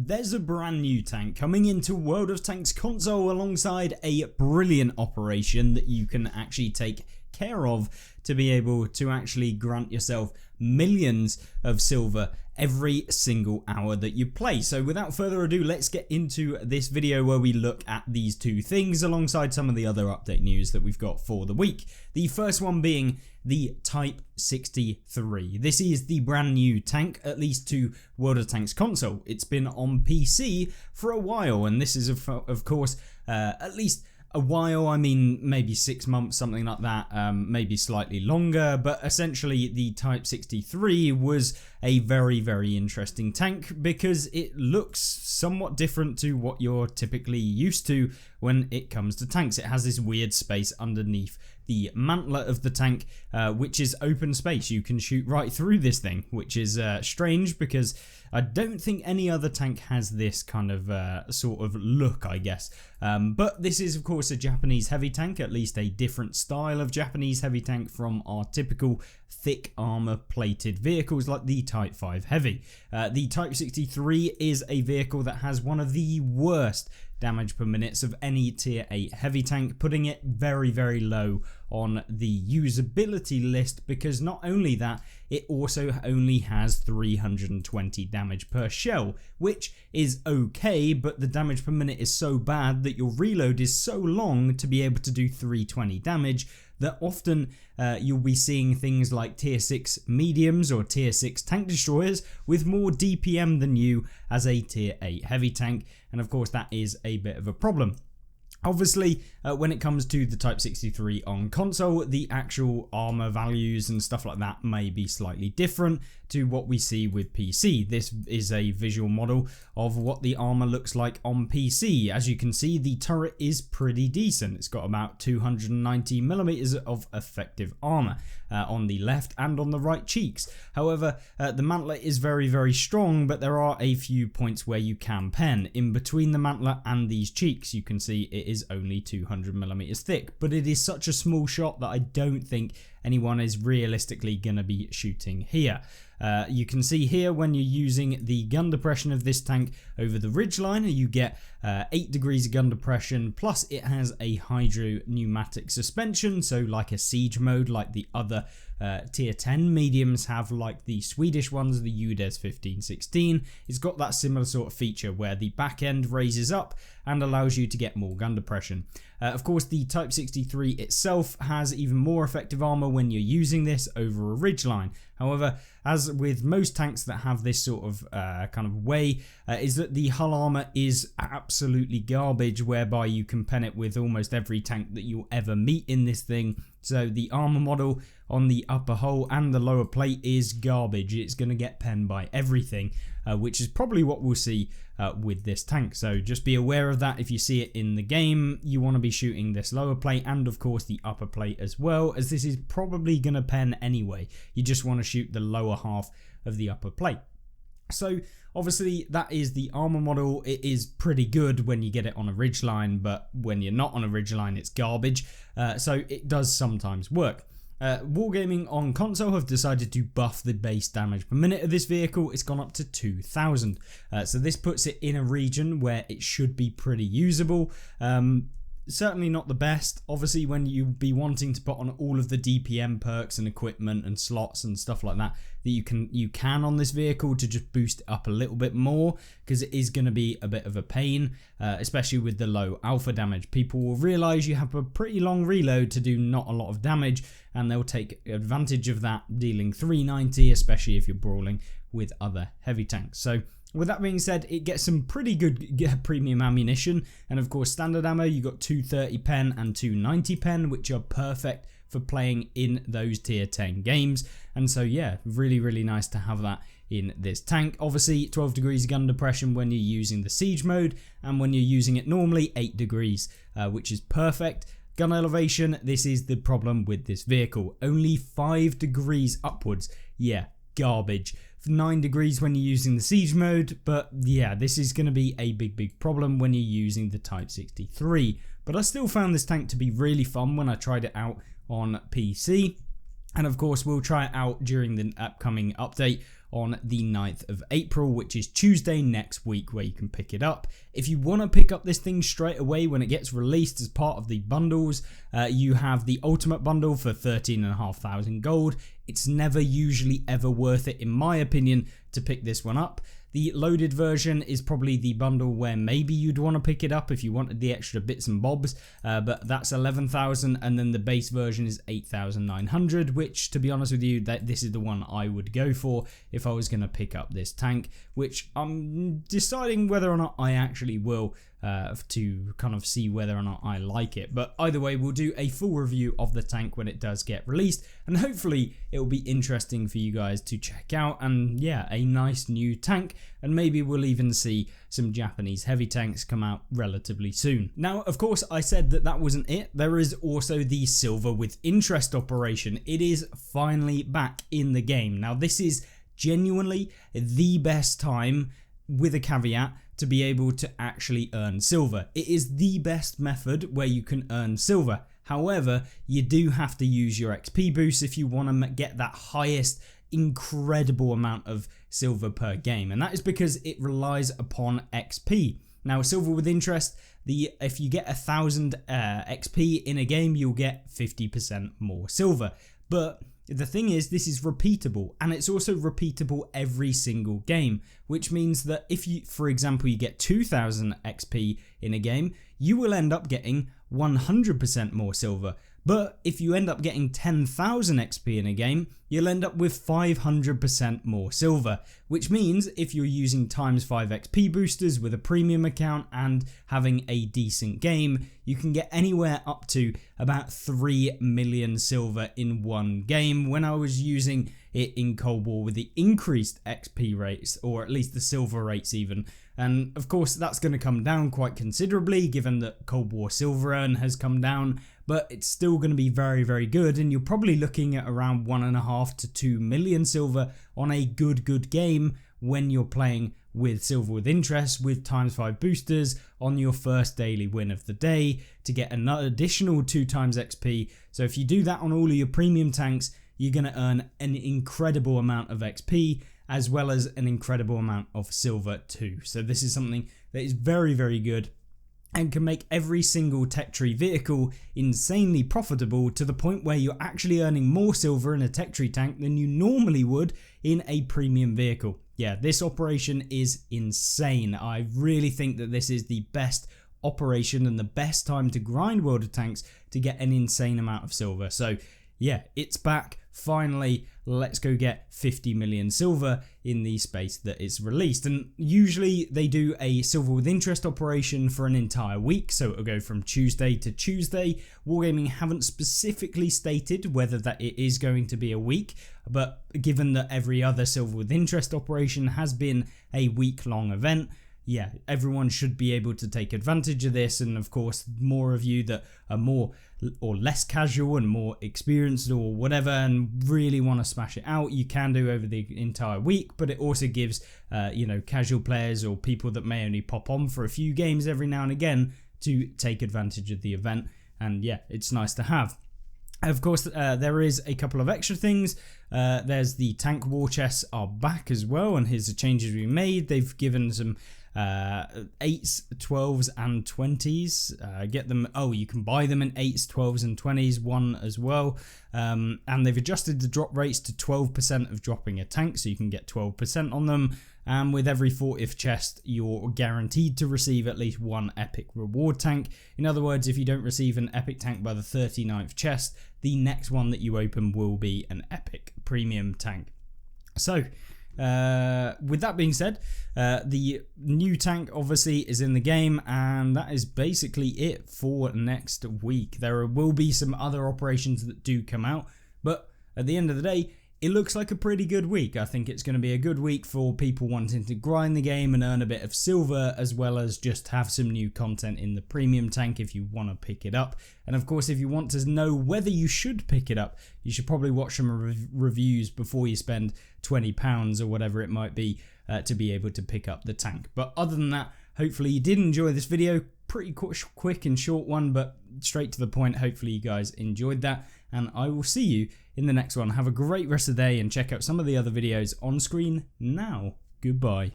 There's a brand new tank coming into World of Tanks console alongside a brilliant operation that you can actually take care of to be able to actually grant yourself millions of silver every single hour that you play. So without further ado, let's get into this video where we look at these two things alongside some of the other update news that we've got for the week. The first one being the Type 63. This is the brand new tank, at least to World of Tanks console. It's been on PC for a while, and this is of course at least a while. I mean, maybe 6 months, something like that, maybe slightly longer, but essentially the Type 63 was a very interesting tank because it looks somewhat different to what you're typically used to when it comes to tanks. It has this weird space underneath the mantler of the tank, which is open space. You can shoot right through this thing, which is strange because I don't think any other tank has this kind of sort of look, I guess. But this is of course a Japanese heavy tank, at least a different style of Japanese heavy tank from our typical thick armor plated vehicles like the Type 5 Heavy. The Type 63 is a vehicle that has one of the worst damage per minutes of any tier 8 heavy tank, putting it very low on the usability list, because not only that, it also only has 320 damage per shell, which is okay, but the damage per minute is so bad that your reload is so long to be able to do 320 damage that often you'll be seeing things like tier 6 mediums or tier 6 tank destroyers with more DPM than you as a tier 8 heavy tank, and of course that is a bit of a problem. Obviously, when it comes to the Type 63 on console, the actual armor values and stuff like that may be slightly different to what we see with PC. This is a visual model of what the armor looks like on PC. As you can see, the turret is pretty decent. It's got about 290mm of effective armor on the left and on the right cheeks. However, the mantler is very strong, but there are a few points where you can pen. In between the mantler and these cheeks, you can see it is only 200mm thick, but it is such a small shot that I don't think anyone is realistically going to be shooting here. You can see here when you're using the gun depression of this tank over the ridgeline, you get 8 degrees of gun depression, plus it has a hydro pneumatic suspension, so like a siege mode like the other tier 10 mediums have, like the Swedish ones, the UDES 1516. It's got that similar sort of feature where the back end raises up and allows you to get more gun depression. Of course, the Type 63 itself has even more effective armor when you're using this over a ridgeline. However, as with most tanks that have this sort of kind of way, is that the hull armor is absolutely garbage, whereby you can pen it with almost every tank that you'll ever meet in this thing. So the armor model on the upper hull and the lower plate is garbage. It's going to get penned by everything, which is probably what we'll see with this tank. So just be aware of that. If you see it in the game, you want to be shooting this lower plate and of course the upper plate as well, as this is probably going to pen anyway. You just want to shoot the lower half of the upper plate. So obviously that is the armor model. It is pretty good when you get it on a ridgeline, but when you're not on a ridgeline, it's garbage. So it does sometimes work. Wargaming on console have decided to buff the base damage per minute of this vehicle. It's gone up to 2000. So this puts it in a region where it should be pretty usable. Certainly not the best. Obviously, when you be wanting to put on all of the DPM perks and equipment and slots and stuff like that you can on this vehicle to just boost it up a little bit more, because it is going to be a bit of a pain, especially with the low alpha damage. People will realize you have a pretty long reload to do not a lot of damage, and they'll take advantage of that, dealing 390, especially if you're brawling with other heavy tanks. So with that being said, it gets some pretty good premium ammunition, and of course standard ammo, you got 230 pen and 290 pen, which are perfect for playing in those tier 10 games. And so yeah, really nice to have that in this tank. Obviously 12 degrees gun depression when you're using the siege mode, and when you're using it normally 8 degrees, which is perfect. Gun elevation, this is the problem with this vehicle, only 5 degrees upwards. Yeah, garbage. 9 degrees when you're using the siege mode, but yeah, this is going to be a big problem when you're using the Type 63. But I still found this tank to be really fun when I tried it out on PC, and of course we'll try it out during the upcoming update on the 9th of April, which is Tuesday next week, where you can pick it up. If you want to pick up this thing straight away when it gets released as part of the bundles, you have the Ultimate Bundle for 13,500 gold. It's never usually ever worth it, in my opinion, to pick this one up. The loaded version is probably the bundle where maybe you'd want to pick it up if you wanted the extra bits and bobs, but that's 11,000, and then the base version is 8,900, which, to be honest with you, this is the one I would go for if I was going to pick up this tank, which I'm deciding whether or not I actually will, to kind of see whether or not I like it. But either way, we'll do a full review of the tank when it does get released, and hopefully it will be interesting for you guys to check out. And yeah, a nice new tank, and maybe we'll even see some Japanese heavy tanks come out relatively soon. Now, of course, I said that wasn't it. There is also the silver with interest operation. It is finally back in the game. Now, this is genuinely the best time, with a caveat, to be able to actually earn silver. It is the best method where you can earn silver. However, you do have to use your XP boost if you want to get that highest incredible amount of silver per game, and that is because it relies upon XP. Now, silver with interest, if you get 1,000 XP in a game, you'll get 50% more silver. But the thing is, this is repeatable, and it's also repeatable every single game, which means that if you, for example, you get 2,000 XP in a game, you will end up getting 100% more silver. But if you end up getting 10,000 XP in a game, you'll end up with 500% more silver, which means if you're using times 5 XP boosters with a premium account and having a decent game, you can get anywhere up to about 3 million silver in one game. When I was using it in Cold War with the increased XP rates, or at least the silver rates even, and of course that's going to come down quite considerably given that Cold War silver earn has come down, but it's still going to be very, very good, and you're probably looking at around 1.5 to 2 million silver on a good game when you're playing with silver with interest with times 5 boosters on your first daily win of the day to get another additional 2 times XP. So if you do that on all of your premium tanks, you're going to earn an incredible amount of XP as well as an incredible amount of silver too. So this is something that is very, very good and can make every single tech tree vehicle insanely profitable, to the point where you're actually earning more silver in a tech tree tank than you normally would in a premium vehicle. Yeah, this operation is insane. I really think that this is the best operation and the best time to grind World of Tanks to get an insane amount of silver. So yeah, it's back. Finally, let's go get 50 million silver in the space that it's released. And usually they do a silver with interest operation for an entire week, so it'll go from Tuesday to Tuesday. Wargaming haven't specifically stated whether that it is going to be a week, but given that every other silver with interest operation has been a week-long event, yeah, everyone should be able to take advantage of this. And of course, more of you that are more or less casual and more experienced or whatever and really want to smash it out, you can do over the entire week. But it also gives casual players or people that may only pop on for a few games every now and again to take advantage of the event. And yeah, it's nice to have. Of course, there is a couple of extra things. There's the tank war chests are back as well, and here's the changes we made. They've given some 8s, 12s and 20s. Get them. Oh, you can buy them in 8s, 12s and 20s, one as well. And they've adjusted the drop rates to 12% of dropping a tank, so you can get 12% on them. And with every 40th chest, you're guaranteed to receive at least one epic reward tank. In other words, if you don't receive an epic tank by the 39th chest, the next one that you open will be an epic premium tank. So, with that being said, the new tank obviously is in the game, and that is basically it for next week. There will be some other operations that do come out, but at the end of the day, it looks like a pretty good week. I think it's going to be a good week for people wanting to grind the game and earn a bit of silver, as well as just have some new content in the premium tank if you want to pick it up. And of course, if you want to know whether you should pick it up, you should probably watch some reviews before you spend £20 or whatever it might be to be able to pick up the tank. But other than that, hopefully you did enjoy this video. Pretty quick and short one, but straight to the point. Hopefully you guys enjoyed that. and I will see you in the next one. Have a great rest of the day and check out some of the other videos on screen now. Goodbye.